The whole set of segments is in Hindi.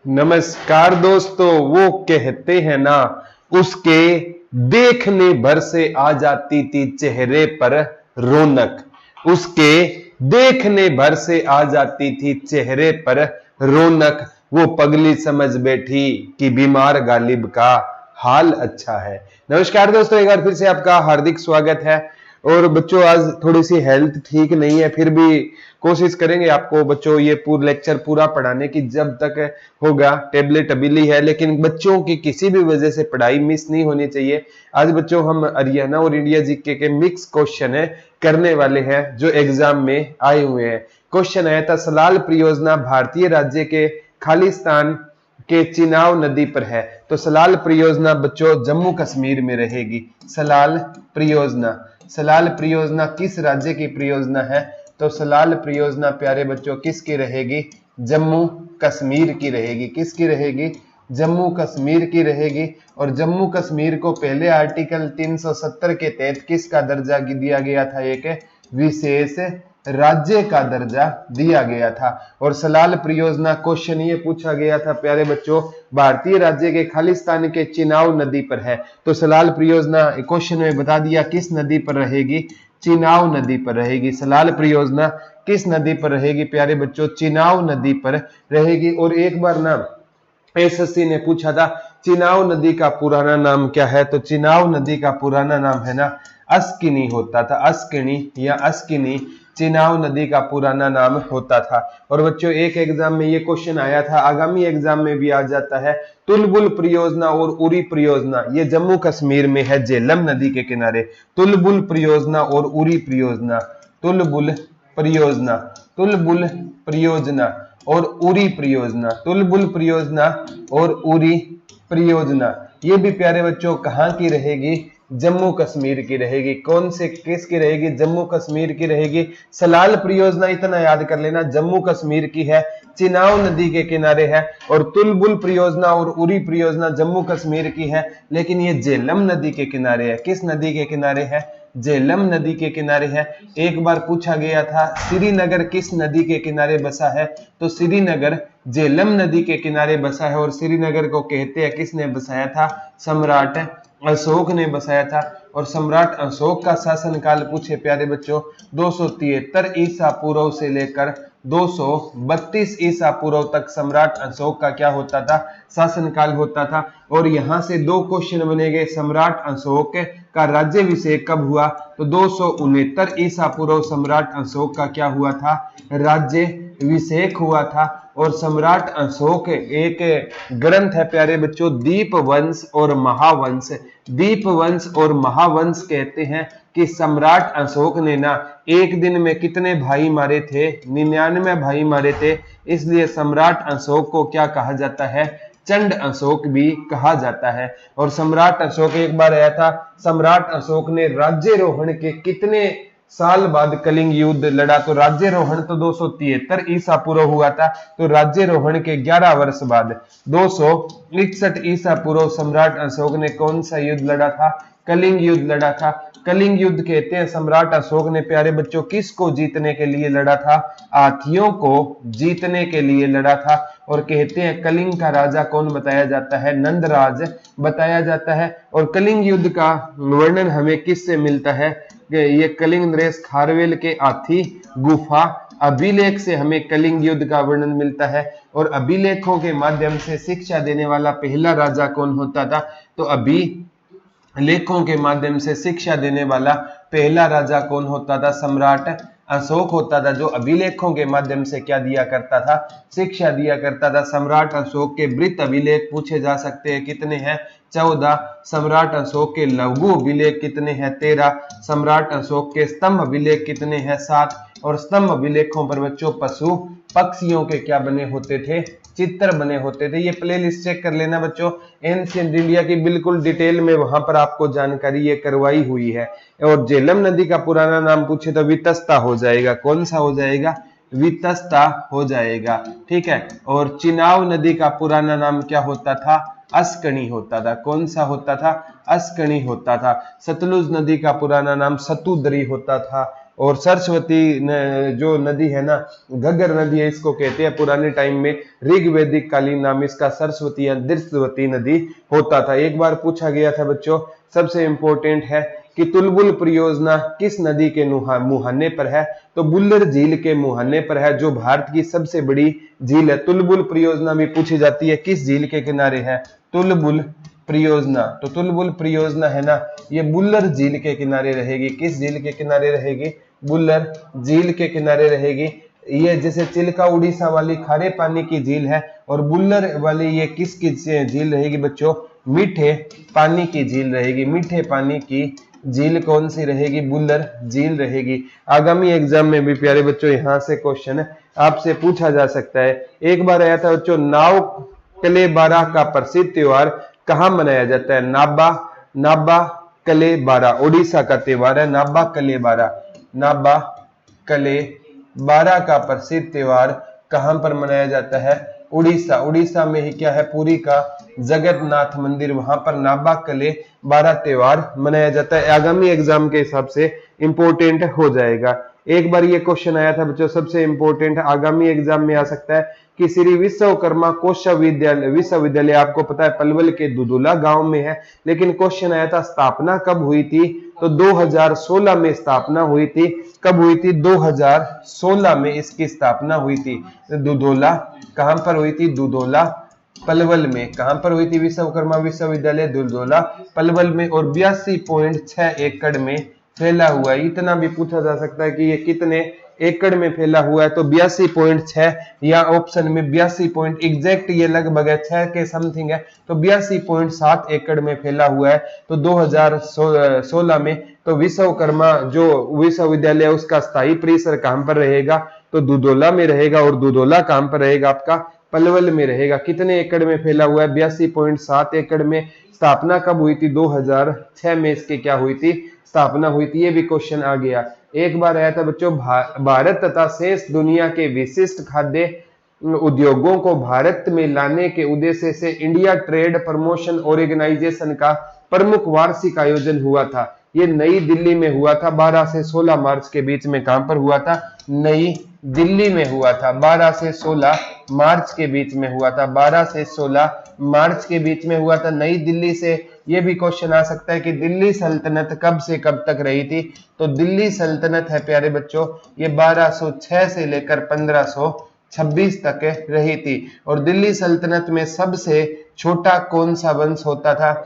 नमस्कार दोस्तों। वो कहते हैं ना, उसके देखने भर से आ जाती थी चेहरे पर रौनक। उसके देखने भर से आ जाती थी चेहरे पर रौनक। वो पगली समझ बैठी कि बीमार गालिब का हाल अच्छा है। नमस्कार दोस्तों, एक बार फिर से आपका हार्दिक स्वागत है। और बच्चों, आज थोड़ी सी हेल्थ ठीक नहीं है, फिर भी कोशिश करेंगे आपको बच्चों ये पूरा लेक्चर पूरा पढ़ाने की जब तक होगा। टेबलेट अभी ली है, लेकिन बच्चों की किसी भी वजह से पढ़ाई मिस नहीं होनी चाहिए। आज बच्चों हम हरियाणा और इंडिया जीके के मिक्स क्वेश्चन है करने वाले हैं जो एग्जाम में आए हुए हैं। क्वेश्चन आया था, सलाल परियोजना भारतीय राज्य के खालिस्तान के चिनाब नदी पर है। तो सलाल परियोजना बच्चों जम्मू कश्मीर में रहेगी। सलाल परियोजना किस राज्य की परियोजना है? तो सलाल परियोजना प्यारे बच्चों किसकी रहेगी? जम्मू कश्मीर की रहेगी। किसकी रहेगी? जम्मू कश्मीर की रहेगी। और जम्मू कश्मीर को पहले आर्टिकल 370 के तहत किसका दर्जा दिया गया था? एक विशेष राज्य का दर्जा दिया गया था। और सलाल परियोजना क्वेश्चन ये पूछा गया था प्यारे बच्चों, भारतीय राज्य के खालिस्तान के चिनाब नदी पर है। तो सलाल परियोजना क्वेश्चन में बता दिया किस नदी पर रहेगी? चिनाब नदी पर रहेगी। सलाल परियोजना किस नदी पर रहेगी प्यारे बच्चों? चिनाब नदी पर रहेगी। और एक बार ना एसएससी ने पूछा था चिनाब नदी का पुराना नाम क्या है? तो चिनाब नदी का पुराना नाम है ना अस्किनी होता था। अस्किनी या अस्किनी चिनाब नदी का पुराना नाम होता था। और बच्चों एक एग्जाम में ये क्वेश्चन आया था, आगामी एग्जाम में भी आ जाता है। तुलबुल परियोजना और उरी परियोजना ये जम्मू कश्मीर में है, झेलम नदी के किनारे। तुलबुल परियोजना और उरी परियोजना, तुलबुल परियोजना, तुलबुल परियोजना और उरी परियोजना, तुलबुल परियोजना और उरी परियोजना ये भी प्यारे बच्चों कहाँ की रहेगी? जम्मू कश्मीर की रहेगी। कौन से किस की रहेगी? जम्मू कश्मीर की रहेगी। सलाल परियोजना इतना याद कर लेना जम्मू कश्मीर की है, चिनाब नदी के किनारे है। और तुलबुल परियोजना और उरी परियोजना जम्मू कश्मीर की है, लेकिन ये झेलम नदी के किनारे है। किस नदी के किनारे है? झेलम नदी के किनारे है। एक बार पूछा गया था श्रीनगर किस नदी के किनारे बसा है? तो श्रीनगर झेलम नदी के किनारे बसा है। और श्रीनगर को कहते हैं किसने बसाया था? सम्राट अशोक ने बसाया था। और सम्राट अशोक का शासनकाल पूछे प्यारे बच्चों 273 ईसा पूर्व से लेकर 232 ईसा पूर्व तक सम्राट अशोक का क्या होता था? शासनकाल होता था। और यहां से दो क्वेश्चन बनेंगे, सम्राट अशोक का राज्याभिषेक कब हुआ? तो 269 ईसा पूर्व सम्राट अशोक का क्या हुआ था? राज्याभिषेक हुआ था। और सम्राट अशोक एक ग्रंथ है प्यारे बच्चों, दीपवंश और महावंश। दीपवंश और महावंश कहते हैं कि सम्राट अशोक ने ना एक दिन में कितने भाई मारे थे? 99 भाई मारे थे। इसलिए सम्राट अशोक को क्या कहा जाता है? चंड अशोक भी कहा जाता है। और सम्राट अशोक एक बार आया था, सम्राट अशोक ने राज्यारोहण के कितने साल बाद कलिंग युद्ध लड़ा? तो राज्यारोहण तो 273 ईसा पूर्व हुआ था। तो राज्यारोहण के 11 वर्ष बाद 261 ईसा पूर्व सम्राट अशोक ने कौन सा युद्ध लड़ा था? कलिंग युद्ध लड़ा था। कलिंग युद्ध कहते हैं सम्राट अशोक ने प्यारे बच्चों किसको जीतने के लिए लड़ा था? हाथियों को जीतने के लिए लड़ा था। और कहते हैं कलिंग का राजा कौन बताया जाता है? नंदराज बताया जाता है। और कलिंग युद्ध का वर्णन हमें किससे मिलता है? ये कलिंग नरेश खारवेल के हाथी गुफा अभिलेख से हमें कलिंग युद्ध का वर्णन मिलता है। और अभिलेखों के माध्यम से शिक्षा देने वाला पहला राजा कौन होता था? तो अभिलेखों के माध्यम से शिक्षा देने वाला पहला राजा कौन होता था? सम्राट अशोक होता था, जो अभिलेखों के माध्यम से क्या दिया करता था? शिक्षा दिया करता था। सम्राट अशोक के वृत्त अभिलेख पूछे जा सकते हैं, कितने हैं? 14। सम्राट अशोक के लघु अभिलेख कितने हैं? 13। सम्राट अशोक के स्तंभ अभिलेख कितने हैं? 7। और स्तंभ अभिलेखों पर बच्चों पशु पक्षियों के क्या बने होते थे? चित्र बने होते थे। ये प्लेलिस्ट चेक कर लेना बच्चों, एंशिएंट इंडिया की बिल्कुल डिटेल में वहां पर आपको जानकारी ये करवाई हुई है। और झेलम नदी का पुराना नाम पूछे तो वितस्ता हो जाएगा। कौन सा हो जाएगा? वितस्ता हो जाएगा। ठीक है। और चिनाब नदी का पुराना नाम क्या होता था? अस्कनी होता था। कौन सा होता था? अस्कनी होता था। सतलुज नदी का पुराना नाम सतुदरी होता था। और सरस्वती जो नदी है ना, घग्गर नदी है इसको कहते हैं। पुराने टाइम में ऋग्वैदिक कालीन नाम इसका सरस्वती या दृष्टवती नदी होता था। एक बार पूछा गया था बच्चों, सबसे इंपॉर्टेंट है कि तुलबुल परियोजना किस नदी के मुहाने पर है? तो बुल्लर झील के मुहाने पर है, जो भारत की सबसे बड़ी झील है। तुलबुल परियोजना भी पूछी जाती है, किस झील के किनारे है? तुलबुल परियोजना। तो तुलबुल परियोजना है ना, ये बुल्लर झील के किनारे रहेगी। किस झील के किनारे रहेगी? बुल्लर झील के किनारे रहेगी। ये जैसे चिल्का उड़ीसा वाली खारे पानी की झील है, और बुल्लर वाली ये किसकी झील रहेगी बच्चों? मीठे पानी की झील रहेगी। मीठे पानी की झील कौन सी रहेगी? बुल्लर झील रहेगी। आगामी एग्जाम में भी प्यारे बच्चों यहाँ से क्वेश्चन आपसे पूछा जा सकता है। एक बार आया था बच्चों, नाव कलेबारा का प्रसिद्ध त्योहार कहाँ मनाया जाता है? नाबा कलेबारा उड़ीसा का त्योहार है। नाबा कलेबारा का प्रसिद्ध त्योहार कहां पर मनाया जाता है? उड़ीसा में ही क्या है? पुरी का जगन्नाथ मंदिर, वहां पर नाबा कलेबारा त्योहार मनाया जाता है। आगामी एग्जाम के हिसाब से इंपॉर्टेंट हो जाएगा। एक बार ये क्वेश्चन आया था बच्चों, सबसे इंपॉर्टेंट आगामी एग्जाम में आ सकता है कि श्री विश्वकर्मा विश्वविद्यालय आपको पता है पलवल के दुदुला गांव में है, लेकिन क्वेश्चन आया था स्थापना कब हुई थी? तो 2016 में स्थापना हुई थी। कब हुई थी? 2016 में इसकी स्थापना हुई थी। दुधोला कहां पर हुई थी? दुधोला पलवल में। कहां पर हुई थी? विश्वकर्मा विश्वविद्यालय दुधोला पलवल में, और 82.6 एकड़ में फैला हुआ है। इतना भी पूछा जा सकता है कि ये कितने एकड़ में फैला हुआ है? तो 82.6 या ऑप्शन में 82 एग्जैक्ट ये लगभग है 6 के समथिंग है, तो 82.7 एकड़ में फैला हुआ है। तो 2016 में तो विश्वकर्मा जो विश्वविद्यालय उसका स्थायी परिसर कहां पर रहेगा? तो दुधोला में रहेगा। और दुधोला कहां पर रहेगा? आपका पलवल में रहेगा। कितने एकड़ में फैला हुआ है? 82.7 एकड़ में। स्थापना कब हुई थी? 2006 में इसकी क्या हुई थी? स्थापना हुई थी। ये भी क्वेश्चन आ गया। एक बार आया था बच्चों, भारत तथा शेष दुनिया के विशिष्ट खाद्य उद्योगों को भारत में लाने के उद्देश्य से इंडिया ट्रेड प्रमोशन ऑर्गेनाइजेशन का प्रमुख वार्षिक आयोजन हुआ था। ये नई दिल्ली में हुआ था 12 से 16 मार्च के बीच में। कहां पर हुआ था? नई दिल्ली में हुआ था। 12 से 16 मार्च के बीच में हुआ था। 12 से 16 मार्च के बीच में हुआ था नई दिल्ली से। ये भी क्वेश्चन आ सकता है कि दिल्ली सल्तनत कब से कब तक रही थी? तो दिल्ली सल्तनत है प्यारे बच्चों, ये 1206 से लेकर 1526 तक रही थी। और दिल्ली सल्तनत में सबसे छोटा कौन सा वंश होता था?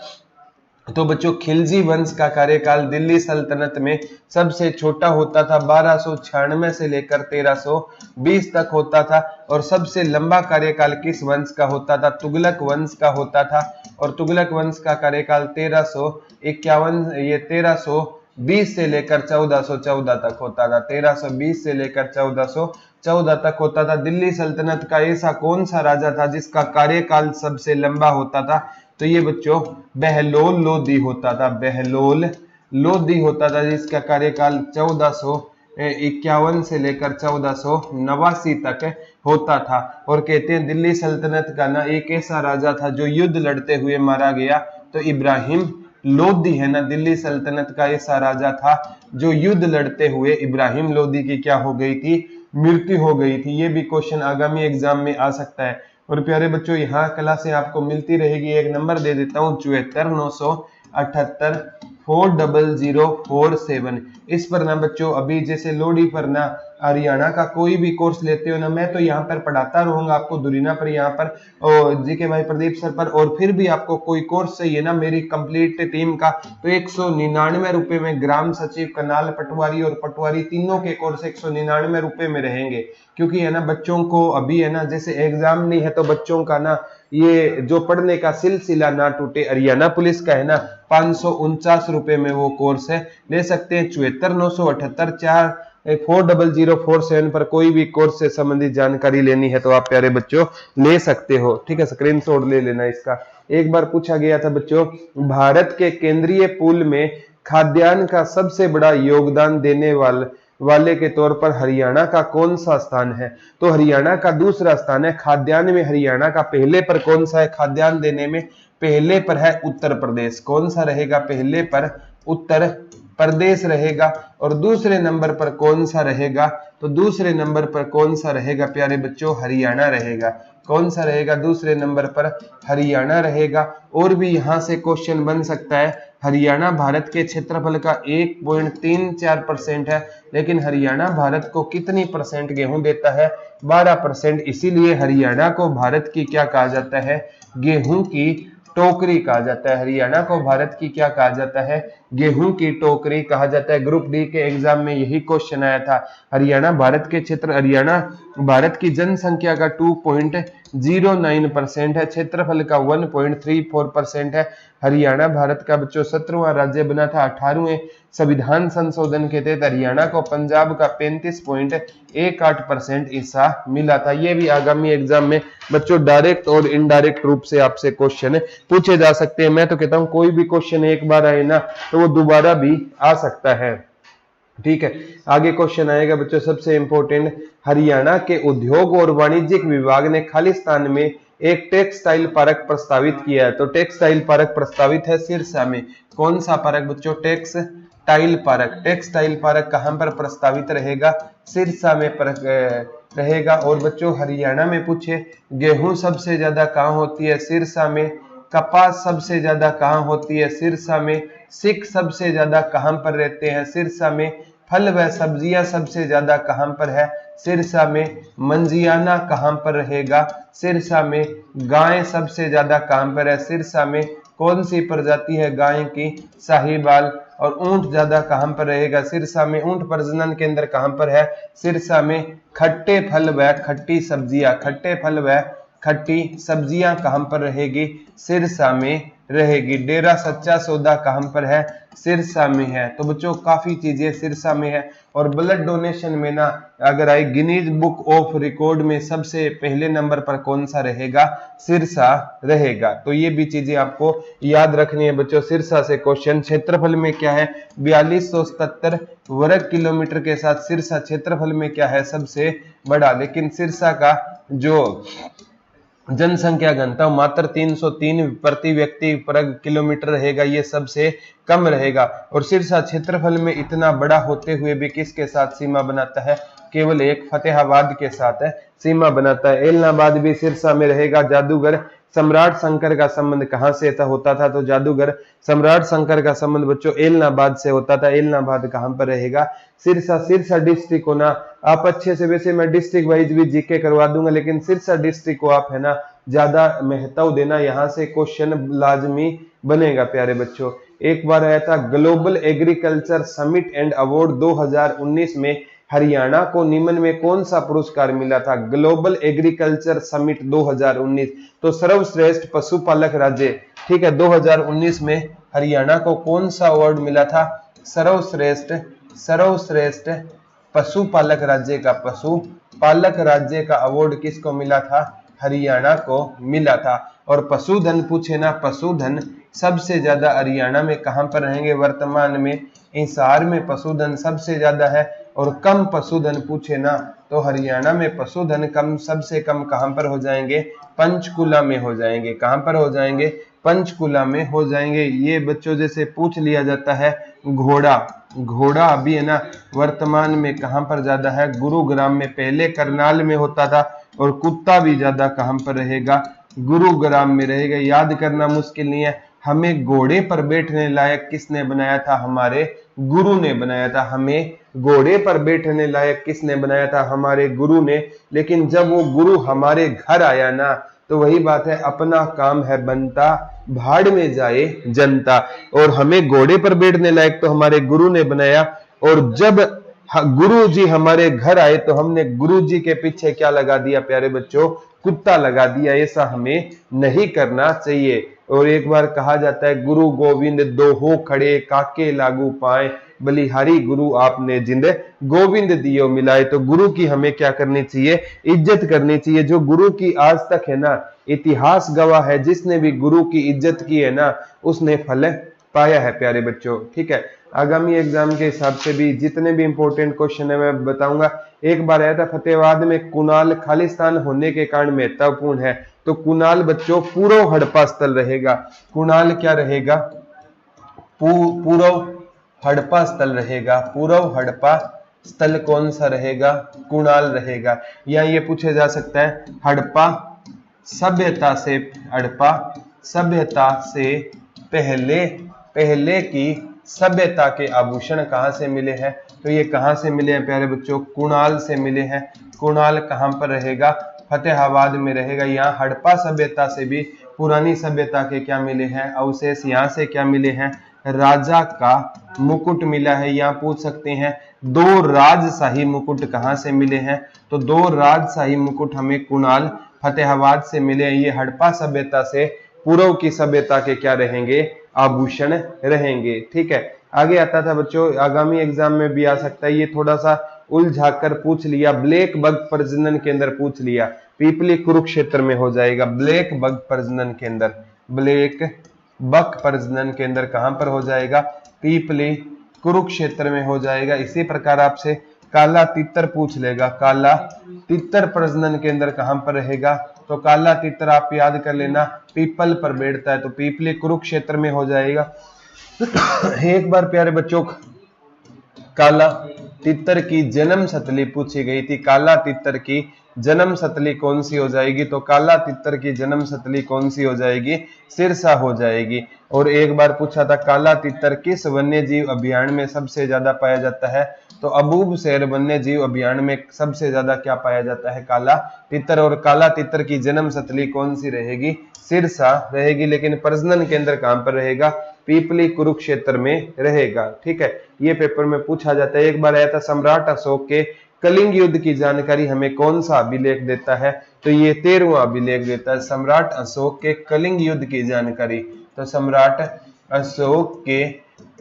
तो बच्चों खिलजी वंश का कार्यकाल दिल्ली सल्तनत में सबसे छोटा होता था। 1296 से लेकर 1320 तक होता था। और सबसे लंबा कार्यकाल किस वंश का होता था? तुगलक वंश का होता था। और तुगलक वंश का कार्यकाल 1320 से लेकर 1414 तक होता था। 1320 से लेकर 1414 तक होता था। दिल्ली सल्तनत का ऐसा कौन सा राजा था जिसका कार्यकाल सबसे लंबा होता था? तो ये बच्चों बहलोल लोदी होता था। बहलोल लोदी होता था, जिसका कार्यकाल 1451 से लेकर 1489 तक होता था। और कहते हैं दिल्ली सल्तनत का ना एक ऐसा राजा था जो युद्ध लड़ते हुए मारा गया। तो इब्राहिम लोदी है ना, दिल्ली सल्तनत का ऐसा राजा था जो युद्ध लड़ते हुए इब्राहिम लोदी की क्या हो गई थी? मृत्यु हो गई थी। ये भी क्वेश्चन आगामी एग्जाम में आ सकता है। और प्यारे बच्चों यहाँ क्लासें आपको मिलती रहेगी। एक नंबर दे देता हूँ 74 978 40047। इस पर ना बच्चों अभी जैसे लोडी पर ना हरियाणा का कोई भी कोर्स लेते हो ना, मैं तो यहाँ पर पढ़ाता रहूंगा आपको दुरीना पर, यहाँ पर जीके भाई प्रदीप सर पर। और फिर भी आपको कोई कोर्स चाहिए ना मेरी कंप्लीट टीम का, तो 199 रुपए में ग्राम सचिव, कनाल पटवारी और पटवारी तीनों के कोर्स 199 रुपए में रहेंगे। क्योंकि है ना बच्चों को अभी है ना जैसे एग्जाम नहीं है, तो बच्चों का ना ये जो पढ़ने का सिलसिला ना टूटे। हरियाणा पुलिस का है ना 549 रुपए में वो कोर्स है, ले सकते हैं। 74 978 40047 पर कोई भी कोर्स से संबंधित जानकारी लेनी है तो आप प्यारे बच्चों ले सकते हो। ठीक है, स्क्रीनशॉट ले लेना इसका। एक बार पूछा गया था बच्चों, भारत के केंद्रीय पूल में खाद्यान्न का सबसे बड़ा योगदान देने वाले के तौर पर हरियाणा का कौन सा स्थान है? तो हरियाणा का दूसरा स्थान है। खाद्यान्न में हरियाणा का पहले पर कौन सा है? खाद्यान्न देने में पहले पर है उत्तर प्रदेश। कौन सा रहेगा पहले पर? उत्तर प्रदेश रहेगा। और दूसरे नंबर पर कौन सा रहेगा, तो दूसरे नंबर पर कौन सा रहेगा प्यारे बच्चों, हरियाणा रहेगा। कौन सा रहेगा, दूसरे नंबर पर हरियाणा रहेगा। और भी यहां से क्वेश्चन बन सकता है, हरियाणा भारत के क्षेत्रफल का 1.34% है, लेकिन हरियाणा भारत को कितनी परसेंट गेहूं देता है, 12%। इसीलिए हरियाणा को भारत की क्या कहा जाता है, गेहूं की टोकरी कहा जाता है। हरियाणा को भारत की क्या कहा जाता है, गेहूं की टोकरी कहा जाता है। ग्रुप डी के एग्जाम में यही क्वेश्चन आया था। हरियाणा भारत के क्षेत्र, हरियाणा भारत की जनसंख्या का 2.09% है, क्षेत्रफल का 1.34% है। हरियाणा भारत का बच्चों 17वां राज्य बना था 18वें संविधान संशोधन के तहत। हरियाणा को पंजाब का 35.18% हिस्सा मिला था। ये भी आगामी एग्जाम में बच्चों डायरेक्ट और इनडायरेक्ट रूप से आपसे क्वेश्चन पूछे जा सकते हैं। मैं तो कहता हूं कोई भी क्वेश्चन एक बार आए ना तो वो दोबारा भी आ सकता है। ठीक है, आगे क्वेश्चन आएगा बच्चों सबसे इंपॉर्टेंट, हरियाणा के उद्योग और वाणिज्यिक विभाग ने खालिस्तान में एक टेक्सटाइल पार्क प्रस्तावित किया है। तो टेक्सटाइल पार्क प्रस्तावित है सिरसा में। कौन सा पार्क बच्चों, टेक्सटाइल पार्क। टेक्सटाइल पार्क कहां पर प्रस्तावित रहेगा, सिरसा में रहेगा। और बच्चों हरियाणा में पूछे गेहूं सबसे ज्यादा कहां होती है, सिरसा में। कपास सबसे ज्यादा कहां होती है, सिरसा में। सिख सबसे ज्यादा कहां पर रहते हैं, सिरसा में। फल व सब्जियां सबसे ज्यादा कहां पर है, सिरसा में। मंजियाना कहां पर रहेगा, सिरसा में। गाय सबसे ज्यादा कहां पर है, सिरसा में। कौन सी प्रजाति है गाय की, साहिवाल। और ऊंट ज्यादा कहां पर रहेगा, सिरसा में। ऊंट प्रजनन केंद्र कहां पर है, सिरसा में। खट्टे फल व खट्टी सब्जियां, खट्टे फल व खट्टी सब्जियां कहां पर रहेगी, सिरसा में रहेगी। डेरा सच्चा सौदा कहां पर है, सिरसा में है। तो बच्चों काफी चीजें सिरसा में है। और ब्लड डोनेशन में ना अगर आए गिनीज बुक ऑफ रिकॉर्ड में सबसे पहले नंबर पर कौन सा रहेगा, सिरसा रहेगा। तो ये भी चीजें आपको याद रखनी है बच्चों। सिरसा से क्वेश्चन, क्षेत्रफल में क्या है, 4277 वर्ग किलोमीटर के साथ सिरसा क्षेत्रफल में क्या है, सबसे बड़ा। लेकिन सिरसा का जो जनसंख्या घनत्व मात्र 303 प्रति व्यक्ति वर्ग किलोमीटर रहेगा, ये सबसे कम रहेगा। और सिरसा क्षेत्रफल में इतना बड़ा होते हुए भी किसके साथ सीमा बनाता है, केवल एक फतेहाबाद के साथ है सीमा बनाता है। एलनाबाद भी सिरसा में रहेगा। जादूगर सम्राट शंकर का संबंध कहां से होता था, तो जादूगर सम्राट शंकर का संबंध बच्चों एलनाबाद से होता था। एलनाबाद कहां पर रहेगा, सिरसा। सिरसा डिस्ट्रिक्ट को ना आप अच्छे से, वैसे मैं डिस्ट्रिक्ट वाइज भी जीके करवा दूंगा, लेकिन सिरसा डिस्ट्रिक्ट को आप है ना ज्यादा महत्व देना, यहां से क्वेश्चन लाजमी बनेगा प्यारे बच्चों। एक बार आया था global agriculture summit and award 2019 में हरियाणा को निम्न में कौन सा पुरस्कार मिला था, ग्लोबल एग्रीकल्चर समिट 2019। तो सर्वश्रेष्ठ पशुपालक राज्य, ठीक है, 2019 में हरियाणा को कौन सा अवार्ड मिला था, सर्वश्रेष्ठ पशुपालक राज्य का, पशुपालक राज्य का अवार्ड किसको मिला था, हरियाणा को मिला था। और पशुधन पूछे ना, पशुधन सबसे ज्यादा हरियाणा में कहां पर रहेंगे, वर्तमान में हिसार में पशुधन सबसे ज्यादा है। और कम पशुधन पूछे ना तो हरियाणा में पशुधन कम, सबसे कम कहां पर हो जाएंगे, पंचकुला में हो जाएंगे। कहां पर हो जाएंगे, पंचकुला में हो जाएंगे। ये बच्चों जैसे पूछ लिया जाता है घोड़ा, घोड़ा अभी है ना वर्तमान में कहां पर ज्यादा है, गुरुग्राम में। पहले करनाल में होता था। और कुत्ता भी ज्यादा कहां पर रहेगा, गुरुग्राम में रहेगा। याद करना मुश्किल नहीं है। हमें घोड़े पर बैठने लायक किसने बनाया था, हमारे गुरु ने बनाया था। हमें घोड़े पर बैठने लायक किसने बनाया था, हमारे गुरु ने। लेकिन जब वो गुरु हमारे घर आया ना तो वही बात है, अपना काम है बनता, भाड़ में जाए जनता। और हमें घोड़े पर बैठने लायक तो हमारे गुरु ने बनाया। और जब गुरु जी हमारे घर आए तो हमने गुरु जी के पीछे क्या लगा दिया प्यारे बच्चों, कुत्ता लगा दिया। ऐसा हमें नहीं करना चाहिए। और एक बार कहा जाता है गुरु गोविंद दो हो खड़े, काके लागू पाए, बलिहारी गुरु आपने जिंद गोविंद दियो मिलाए। तो गुरु की हमें क्या करनी चाहिए, इज्जत करनी चाहिए। जो गुरु की आज तक है ना इतिहास गवाह है, जिसने भी गुरु की इज्जत की है ना उसने फल पाया है प्यारे बच्चों। ठीक है, आगामी एग्जाम के हिसाब से भी जितने भी इंपॉर्टेंट क्वेश्चन है मैं बताऊंगा। एक बार आया था फतेहाबाद में कुनाल खालिस्तान होने के कारण महत्वपूर्ण है। तो कुनाल बच्चों पूर्व हड़प्पा स्थल रहेगा। कुनाल क्या रहेगा, पूर्व हड़प्पा स्थल रहेगा। पूर्व हड़प्पा स्थल कौन सा रहेगा? कुणाल रहेगा। या ये पूछा जा सकता है हड़प्पा सभ्यता से पहले की सभ्यता के आभूषण कहाँ से मिले हैं? तो ये कहाँ से मिले हैं प्यारे बच्चों? कुणाल से मिले हैं। कुणाल कहाँ पर रहेगा? फतेहाबाद में रहेगा। यहाँ हड़प्पा सभ्यता से भी पुरानी सभ्यता के क्या मिले हैं? अवशेष। यहाँ से क्या मिले हैं? राजा का मुकुट मिला है। यहाँ पूछ सकते हैं दो राजशाही मुकुट कहाँ से मिले हैं? तो दो राजशाही मुकुट हमें कुणाल फतेहाबाद से मिले हैं। ये हड़प्पा सभ्यता से पूर्व की सभ्यता के क्या रहेंगे? आभूषण रहेंगे। ठीक है, आगे आता था बच्चों, आगामी एग्जाम में भी आ सकता है, ये थोड़ा सा उलझा कर पूछ लिया, ब्लैक बग प्रजनन केंद्र पूछ लिया, पीपली कुरुक्षेत्र में हो जाएगा। ब्लैक बग प्रजनन केंद्र, ब्लैक बग प्रजनन केंद्र कहां पर हो जाएगा? पीपली कुरुक्षेत्र में हो जाएगा। इसी प्रकार आपसे काला तितर पूछ लेगा, काला तितर प्रजनन केंद्र कहां पर रहेगा? तो काला तितर आप याद कर लेना पीपल पर बैठता है, तो पीपली कुरुक्षेत्र में हो जाएगा। एक बार प्यारे बच्चों काला तितर की जन्म स्थली पूछी गई थी, काला तितर की जन्म स्थली कौन सी हो जाएगी? तो काला तितर की जन्म स्थली कौन सी हो जाएगी? सिरसा हो जाएगी। और एक बार पूछा था काला तितर किस वन्य जीव अभियान में सबसे ज्यादा पाया जाता है? तो अबूबसैर वन्य जीव अभियान में सबसे ज्यादा क्या पाया जाता है? काला तितर। और काला तितर की जन्म स्थली कौन सी रहेगी? सिरसा रहेगी। लेकिन प्रजनन केंद्र कहां पर रहेगा? पीपली कुरुक्षेत्र में रहेगा। ठीक है, ये पेपर में पूछा जाता है। एक बार आया था सम्राट अशोक के कलिंग युद्ध की जानकारी हमें कौन सा अभिलेख देता है? तो ये 13वां अभिलेख देता है, सम्राट अशोक के कलिंग युद्ध की जानकारी। तो सम्राट अशोक के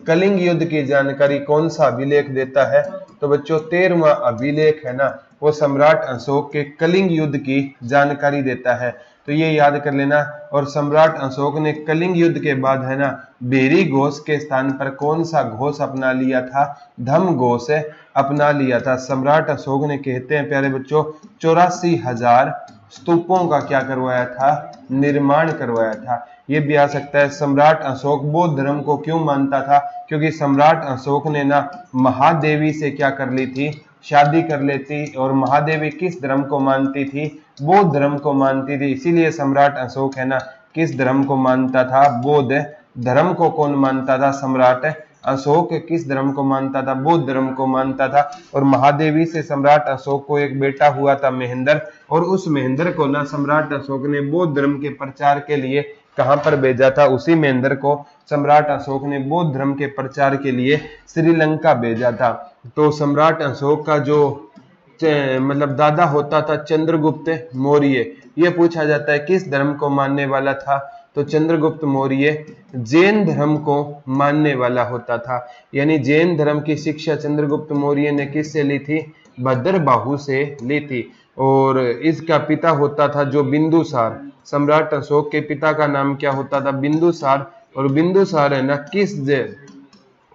कलिंग युद्ध की जानकारी कौन सा अभिलेख देता है? तो बच्चों 13वां अभिलेख है ना, वो सम्राट अशोक के कलिंग युद्ध की जानकारी देता है। तो ये याद कर लेना। और सम्राट अशोक ने कलिंग युद्ध के बाद है ना भेरी घोष के स्थान पर कौन सा घोष अपना लिया था? धम घोष अपना लिया था। सम्राट अशोक ने कहते हैं प्यारे बच्चों 84,000 स्तूपों का क्या करवाया था? निर्माण करवाया था। ये भी आ सकता है सम्राट अशोक बौद्ध धर्म को क्यों मानता था? क्योंकि सम्राट अशोक ने ना महादेवी से क्या कर ली थी? शादी कर लेती। और महादेवी किस धर्म को मानती थी? बौद्ध धर्म को मानती थी। इसीलिए सम्राट अशोक है ना किस धर्म को मानता था? बौद्ध धर्म को। कौन मानता था? सम्राट अशोक किस धर्म को मानता था? बौद्ध धर्म को मानता था। और महादेवी से सम्राट अशोक को एक बेटा हुआ था महेंद्र, और उस महेंद्र को ना सम्राट अशोक ने बौद्ध धर्म के प्रचार के लिए कहां पर भेजा था? उसी महेंद्र को सम्राट अशोक ने बौद्ध धर्म के प्रचार के लिए श्रीलंका भेजा था। तो सम्राट अशोक का जो मतलब दादा होता था चंद्रगुप्त मौर्य, ये पूछा जाता है किस धर्म को मानने वाला था? तो चंद्रगुप्त मौर्य जैन धर्म को मानने वाला होता था। यानी जैन धर्म की शिक्षा चंद्रगुप्त मौर्य ने किससे ली थी? भद्रबाहु से ली थी। और इसका पिता होता था जो बिंदुसार, सम्राट अशोक के पिता का नाम क्या होता था? बिंदुसार। और बिंदुसार है ना किस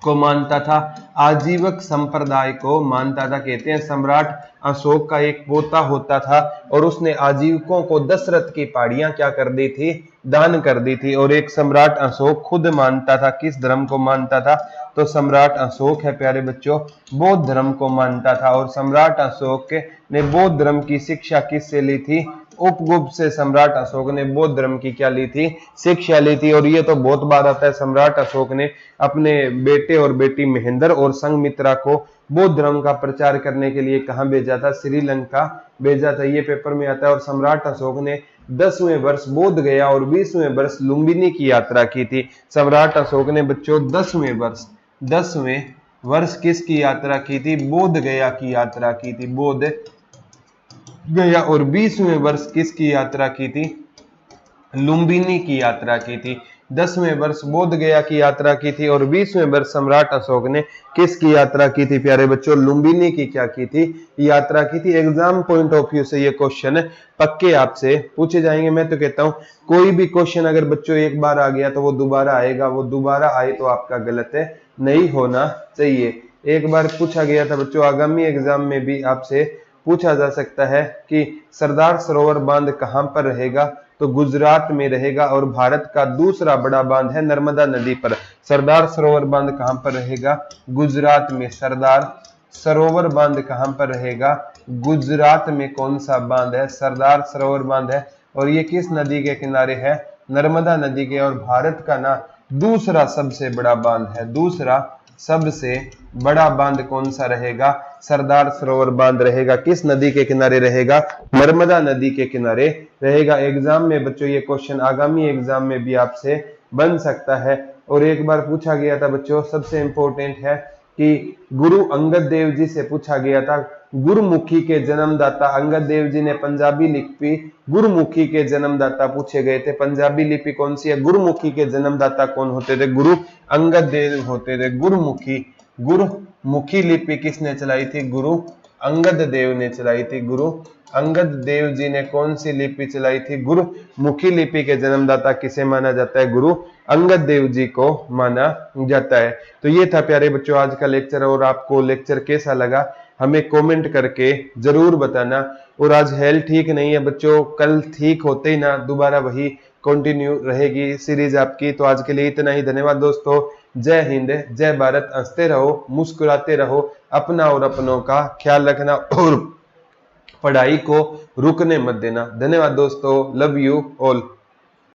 को मानता था? आजीवक संप्रदाय को मानता था। कहते हैं सम्राट अशोक का एक पोता होता था और उसने आजीवकों को दशरथ की पहाड़ियां क्या कर दी थी? दान कर दी थी। और एक सम्राट अशोक खुद मानता था, किस धर्म को मानता था? तो सम्राट अशोक है प्यारे बच्चों बौद्ध धर्म को मानता था। और सम्राट अशोक ने बौद्ध धर्म की शिक्षा किससे ली थी? उपगुप्त से सम्राट अशोक ने बौद्ध धर्म की क्या ली थी? शिक्षा ली थी। और ये तो बहुत बार आता है, सम्राट अशोक ने अपने बेटे और बेटी महेंद्र और संघमित्रा को बौद्ध धर्म का प्रचार करने के लिए कहां भेजा था? श्रीलंका भेजा था। ये पेपर में आता है। और सम्राट अशोक ने 10वें वर्ष बोध गया और 20वें वर्ष लुम्बिनी की यात्रा की थी। सम्राट अशोक ने बच्चों 10वें वर्ष किसकी यात्रा की थी? बोध गया की यात्रा की थी, बोध गया। और 20वें वर्ष किसकी यात्रा की थी? लुम्बिनी की यात्रा की थी। 10वें वर्ष बोध गया की यात्रा की थी और 20वें वर्ष सम्राट अशोक ने किसकी यात्रा की थी प्यारे बच्चों? लुम्बिनी की क्या की थी? यात्रा की थी। एग्जाम पॉइंट ऑफ व्यू से ये क्वेश्चन पक्के आपसे पूछे जाएंगे। मैं तो कहता हूं कोई भी क्वेश्चन अगर बच्चों एक बार आ गया तो वो दोबारा आएगा, वो दोबारा आए तो आपका गलत नहीं होना चाहिए। एक बार पूछा गया था बच्चों, आगामी एग्जाम में भी आपसे पूछा जा सकता है कि सरदार सरोवर बांध कहां पर रहेगा? तो गुजरात में रहेगा। और भारत का दूसरा बड़ा बांध है नर्मदा नदी पर। सरदार सरोवर बांध कहां पर रहेगा? गुजरात में। सरदार सरोवर बांध कहां पर रहेगा? गुजरात में। कौन सा बांध है? सरदार सरोवर बांध है। और ये किस नदी के किनारे है? नर्मदा नदी के। और भारत का ना दूसरा सबसे बड़ा बांध है। दूसरा सबसे बड़ा बांध कौन सा रहेगा? सरदार सरोवर बांध रहेगा। किस नदी के किनारे रहेगा? नर्मदा नदी के किनारे रहेगा। एग्जाम में बच्चों ये क्वेश्चन आगामी एग्जाम में भी आपसे बन सकता है। और एक बार पूछा गया था बच्चों, सबसे इंपॉर्टेंट है कि गुरु अंगद देव जी से पूछा गया था, गुरुमुखी के जन्मदाता। अंगद देव जी ने पंजाबी लिपि गुरुमुखी के जन्मदाता पूछे गए थे। पंजाबी लिपि कौन सी है? गुरुमुखी के जन्मदाता कौन होते थे? गुरु अंगद देव होते थे। गुरुमुखी लिपि किसने चलाई थी? गुरु अंगद देव ने चलाई थी। गुरु अंगद देव जी ने कौन सी लिपि चलाई थी? गुरुमुखी लिपि के जन्मदाता किसे माना जाता है? गुरु अंगद देव जी को माना जाता है। तो ये था प्यारे बच्चों आज का लेक्चर। और आपको लेक्चर कैसा लगा हमें कमेंट करके जरूर बताना। और आज हेल्थ ठीक नहीं है बच्चों, कल ठीक होते ही ना दोबारा वही कंटिन्यू रहेगी सीरीज आपकी। तो आज के लिए इतना ही। धन्यवाद दोस्तों। जय हिंद, जय भारत। हंसते रहो, मुस्कुराते रहो, अपना और अपनों का ख्याल रखना और पढ़ाई को रुकने मत देना। धन्यवाद दोस्तों। Love you all.